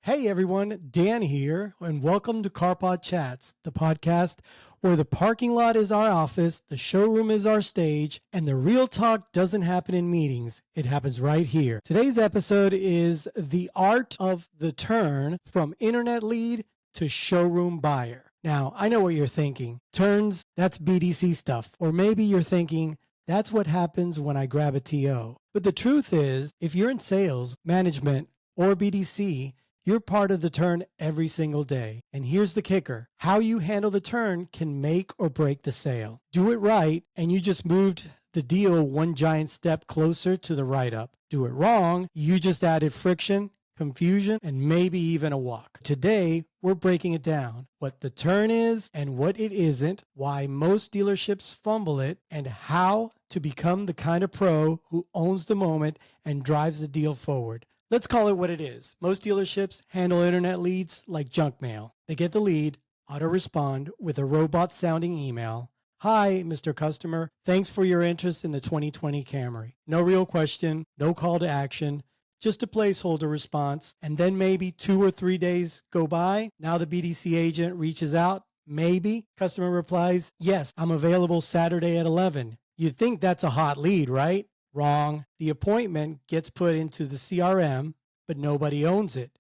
Hey everyone, Dan here, and welcome to CarPodChats, the podcast where the parking lot is our office, the showroom is our stage, and the real talk doesn't happen in meetings. It happens right here. Today's episode is the art of the turn from internet lead to showroom buyer. Now, I know what you're thinking. Turns, that's BDC stuff. Or maybe you're thinking, that's what happens when I grab a TO. But the truth is, if you're in sales, management, or BDC, you're part of the turn every single day. And here's the kicker. How you handle the turn can make or break the sale. Do it right, and you just moved the deal one giant step closer to the write-up. Do it wrong, you just added friction, confusion, and maybe even a walk. Today, we're breaking it down. What the turn is and what it isn't, why most dealerships fumble it, and how to become the kind of pro who owns the moment and drives the deal forward. Let's call it what it is. Most dealerships handle internet leads like junk mail. They get the lead, auto-respond with a robot-sounding email. Hi, Mr. Customer. Thanks for your interest in the 2020 Camry. No real question, no call to action, just a placeholder response. And then maybe 2 or 3 days go by. Now the BDC agent reaches out. Maybe. Customer replies, yes, I'm available Saturday at 11. You'd think that's a hot lead, right? Wrong. The appointment gets put into the CRM, but nobody owns it.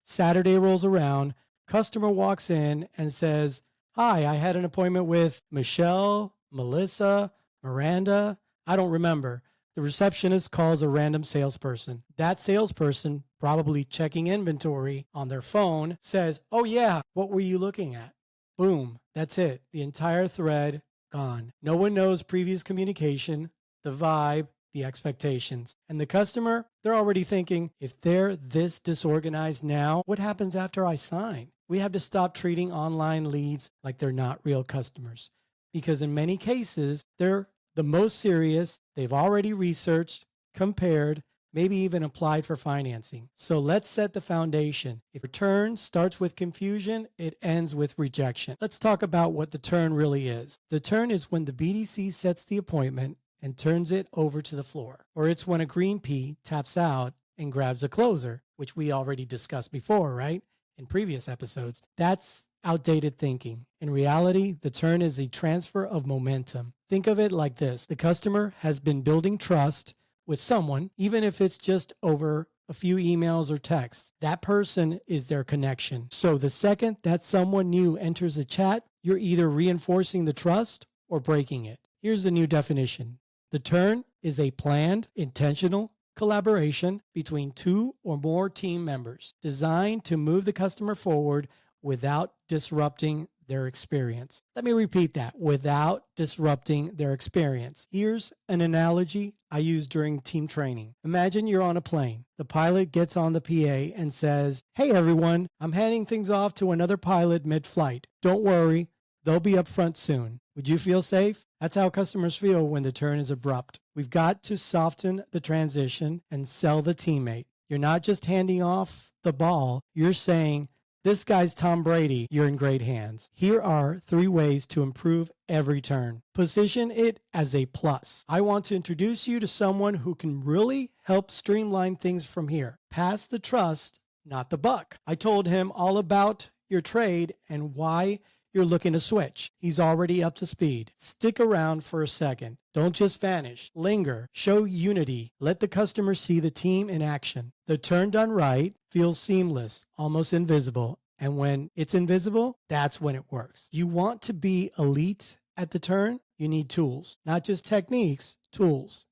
Saturday rolls around, customer walks in and says, hi, I had an appointment with Michelle, Melissa, Miranda. I don't remember. The receptionist calls a random salesperson. That salesperson, probably checking inventory on their phone, says, oh yeah, what were you looking at? Boom, that's it. The entire thread gone. No one knows previous communication, the vibe, the expectations. And the customer, they're already thinking, if they're this disorganized now, what happens after I sign? We have to stop treating online leads like they're not real customers. Because in many cases, they're the most serious. They've already researched, compared, maybe even applied for financing. So let's set the foundation. If a turn starts with confusion, it ends with rejection. Let's talk about what the turn really is. The turn is when the BDC sets the appointment and turns it over to the floor. Or it's when a green P taps out and grabs a closer, which we already discussed before, right? In previous episodes. That's outdated thinking. In reality, the turn is a transfer of momentum. Think of it like this. The customer has been building trust with someone, even if it's just over a few emails or texts. That person is their connection. So the second that someone new enters a chat, you're either reinforcing the trust or breaking it. Here's the new definition. The turn is a planned, intentional collaboration between 2 or more team members designed to move the customer forward without disrupting their experience. Let me repeat that, without disrupting their experience. Here's an analogy I use during team training. Imagine you're on a plane. The pilot gets on the PA and says, hey everyone, I'm handing things off to another pilot mid-flight. Don't worry, they'll be up front soon. Would you feel safe? That's how customers feel when the turn is abrupt. We've got to soften the transition and sell the teammate. You're not just handing off the ball. You're saying, this guy's Tom Brady. You're in great hands. Here are 3 ways to improve every turn. Position it as a plus. I want to introduce you to someone who can really help streamline things from here. Pass the trust, not the buck. I told him all about your trade and why you're looking to switch. He's already up to speed. Stick around for a second. Don't just vanish. Linger. Show unity. Let the customer see the team in action. The turn done right feels seamless, almost invisible. And when it's invisible, that's when it works. You want to be elite at the turn? You need tools. Not just techniques, tools.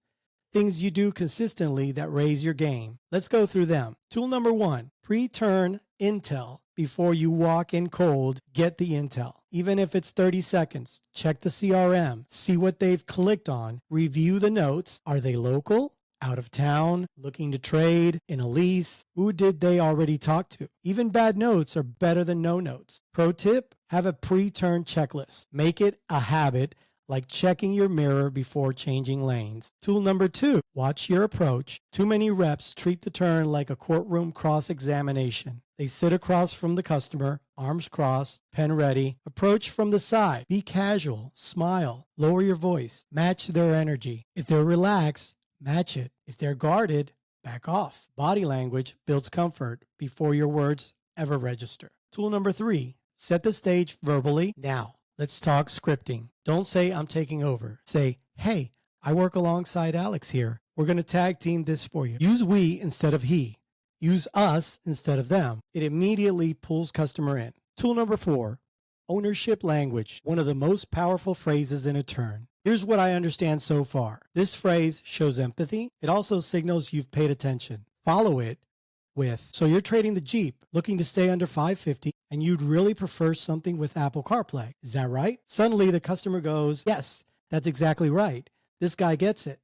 Things you do consistently that raise your game. Let's go through them. Tool number 1, pre-turn intel. Before you walk in cold, get the intel. Even if it's 30 seconds, check the CRM, see what they've clicked on, review the notes. Are they local, out of town, looking to trade, in a lease? Who did they already talk to? Even bad notes are better than no notes. Pro tip, have a pre-turn checklist. Make it a habit, like checking your mirror before changing lanes. Tool number 2, watch your approach. Too many reps treat the turn like a courtroom cross-examination. They sit across from the customer, arms crossed, pen ready. Approach from the side. Be casual, smile, lower your voice, match their energy. If they're relaxed, match it. If they're guarded, back off. Body language builds comfort before your words ever register. Tool number 3, set the stage verbally. Now, let's talk scripting. Don't say I'm taking over. Say, hey, I work alongside Alex here. We're going to tag team this for you. Use we instead of he. Use us instead of them. It immediately pulls customer in. Tool number 4, ownership language, one of the most powerful phrases in a turn. Here's what I understand so far. This phrase shows empathy. It also signals you've paid attention. Follow it with, so you're trading the Jeep, looking to stay under $550, and you'd really prefer something with Apple CarPlay. Is that right? Suddenly the customer goes, yes, that's exactly right. This guy gets it.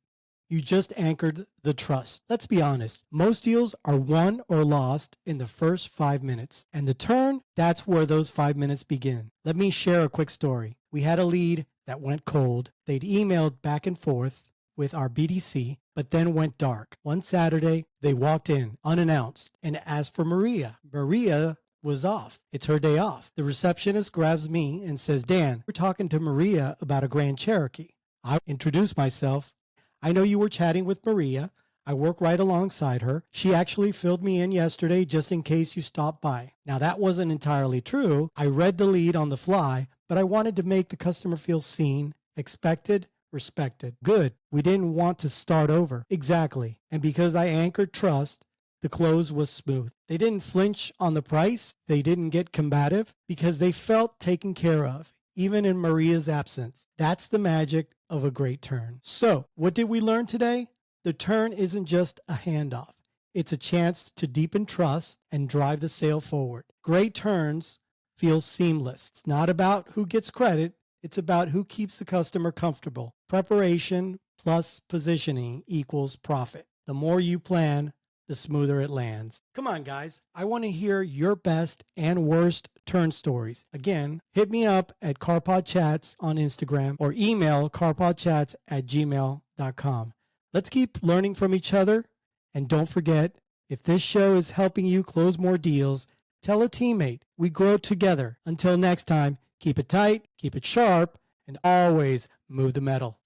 You just anchored the trust. Let's be honest. Most deals are won or lost in the first 5 minutes. And the turn, that's where those 5 minutes begin. Let me share a quick story. We had a lead that went cold. They'd emailed back and forth with our BDC, but then went dark. One Saturday, they walked in unannounced and asked for Maria. Maria was off. It's her day off. The receptionist grabs me and says, Dan, we're talking to Maria about a Grand Cherokee. I introduced myself. I know you were chatting with Maria. I work right alongside her. She actually filled me in yesterday just in case you stopped by. Now that wasn't entirely true. I read the lead on the fly, but I wanted to make the customer feel seen, expected, respected. Good. We didn't want to start over. Exactly. And because I anchored trust, the close was smooth. They didn't flinch on the price. They didn't get combative because they felt taken care of, even in Maria's absence. That's the magic of a great turn. So, what did we learn today? The turn isn't just a handoff. It's a chance to deepen trust and drive the sale forward. Great turns feel seamless. It's not about who gets credit. It's about who keeps the customer comfortable. Preparation plus positioning equals profit. The more you plan, the smoother it lands. Come on, guys. I want to hear your best and worst turn stories. Again, hit me up at CarPodChats on Instagram or email carpodchats@gmail.com. Let's keep learning from each other. And don't forget, if this show is helping you close more deals, tell a teammate. We grow together. Until next time, keep it tight, keep it sharp, and always move the metal.